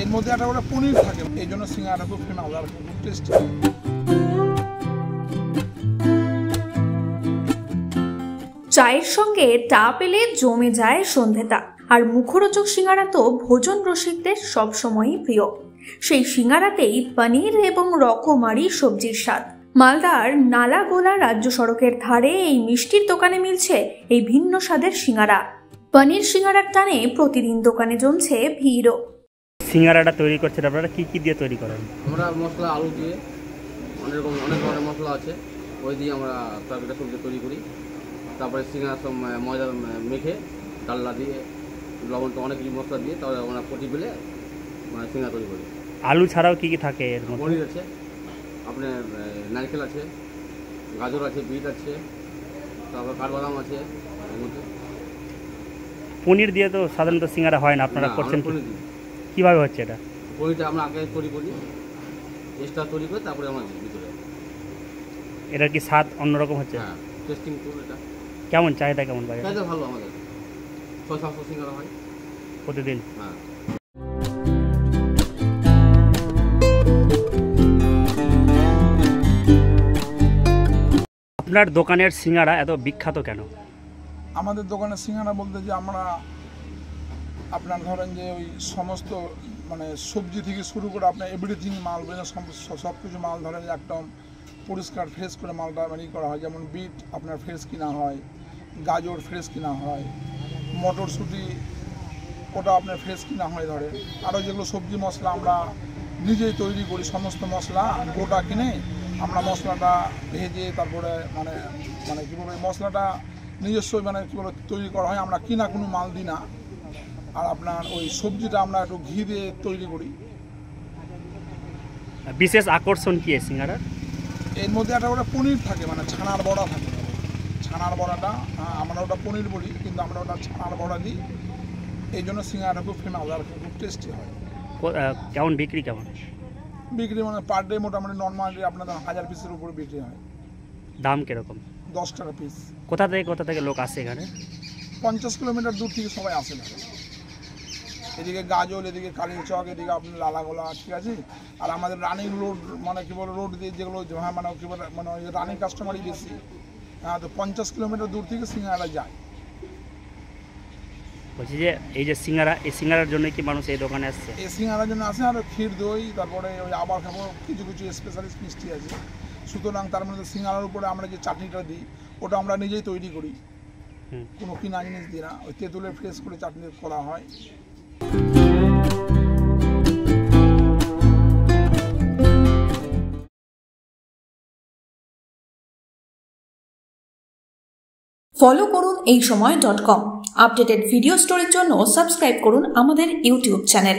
এর মধ্যে একটা ওটা পনির থাকে, এই জন্য সিঙ্গাড়াটা খুব ফেমাস আর খুব টেস্টি। চায়ের সঙ্গে টা পেলে জমে যায় সন্ধেটা। আর মুখরোচক সিঙ্গাড়া তো ভোজন রসিকদের সবসময়ই প্রিয়। সেই সিঙ্গাড়াতেই পনির এবং রকমারি সবজির স্বাদ। মালদার নালাগোলা রাজ্য সড়কের ধারে এই মিষ্টির দোকানে মিলছে এই ভিন্ন স্বাদের সিঙ্গাড়া। পনির সিঙ্গাড়ার টানে প্রতিদিন দোকানে জমছে ভিড়ও। সিঙ্গাড়াটা তৈরি করছেন আপনারা কি কি দিয়ে তৈরি করেন? আমরা মশলা আলু দিয়ে অনেক ধরনের মশলা আছে, ওই দিয়ে আমরা তরকারিটা সবজি তৈরি করি। তারপরে সিঙ্গাড়া সব ময়দা মেখে ডালনা দিয়ে লবণ তো অনেক কিছু মশলা দিয়ে তারপরে আমরা পটি বেলে মানে সিঙ্গাড়া তৈরি করি। আলু ছাড়াও কি কি থাকে এর মধ্যে? পনির আছে, আপনার নারকেল আছে, গাজর আছে, বিট আছে, তারপর কাঠবাদাম আছে। এর মধ্যে পনির দিয়ে তো সাধারণত সিঙ্গাড়া হয় না, আপনারা করছেন কীভাবে হচ্ছে এটা? পনিরটা আমরা আগে তৈরি করি, এক্সট্রা তৈরি করে তারপরে আমরা ভিতরে। এটার কি স্বাদ অন্যরকম হচ্ছে? হ্যাঁ, টেস্টিং টুল এটা। কেমন চাহিদা কেমন বাজারে? চাহিদা ভালো, আমাদের 600-700 সিঙ্গাড়া হয় প্রতিদিন। হ্যাঁ। আপনার দোকানের সিঙ্গাড়া এত বিখ্যাত কেন? আমাদের দোকানের সিঙ্গাড়া বলতে যে আমরা আপনার ধরেন যে ওই সমস্ত মানে সবজি থেকে শুরু করে আপনার এভরিথিং মাল সব কিছু মাল ধরেন যে একদম পরিষ্কার ফ্রেশ করে মালটা মানে করা হয়। যেমন বিট আপনার ফ্রেশ কিনা হয়, গাজর ফ্রেশ কিনা হয়, মটরশুঁটি ওটা আপনার ফ্রেশ কিনা হয় ধরে। আরও যেগুলো সবজি মশলা আমরা নিজেই তৈরি করি, সমস্ত মশলা গোটা কিনে আমরা মশলাটা ভেজে তারপরে মানে মানে কী বলবো মশলাটা নিজস্ব মানে কী বলে তৈরি করা হয়, আমরা কিনা কোনো মাল দিই না। আর আপনার ওই সবজিটা আমরা একটু ঘি দিয়ে তৈরি করি। বিশেষ আকর্ষণ কি সিঙ্গাড়ার? এর মধ্যে একটা ওটা পনির থাকে, মানে ছানার বড়া থাকে। ছানার বড়াটা আমরা ওটা পনির বলি, কিন্তু আমরা ওটা ছানার বড়া দিই, এই জন্য সিঙ্গাড়াটা খুব ফেমাস আর খুব টেস্টি হয়। কেমন বিক্রি কেমন? বিক্রি মানে পার ডে মোটামুটি নর্মালি আপনাদের 1000 পিসের উপরে বিক্রি হয়। দাম কিরকম? 10 টাকা পিস। কোথা থেকে লোক আসে এখানে? 50 কিলোমিটার দূর থেকে সবাই আসে না। এদিকে গাজল, এদিকে কালীচক, এদিকে আপনার লালাগোলা, ঠিক আছে। আর আমাদের রানিং রোড মানে কী বলে রোড দিয়ে যেগুলো মানে কী বলে মানে ওই রানিং কাস্টমারই বেশি। হ্যাঁ, তো 50 কিলোমিটার দূর থেকে সিঙ্গাড়া যায়। বলছি যে এই যে সিঙ্গাড়া, এই সিঙ্গাড়ার জন্য কি মানুষ এই দোকানে আসছে? এই সিঙ্গাড়ার জন্য আসে, আর ক্ষীর দই, তারপরে ওই আবার খাবার কিছু স্পেশালিস্ট মিষ্টি আছে। সুতরাং তার মধ্যে সিঙ্গাড়ার উপরে আমরা যে চাটনিটা দিই ওটা আমরা নিজেই তৈরি করি, কোনো কিনা জিনিস দিই না। ওই তেঁতুলের ফ্রেশ করে চাটনি করা হয়। ফলো করুন এইসময়.com। আপডেটেড ভিডিও স্টোরির জন্য সাবস্ক্রাইব করুন আমাদের ইউটিউব চ্যানেল।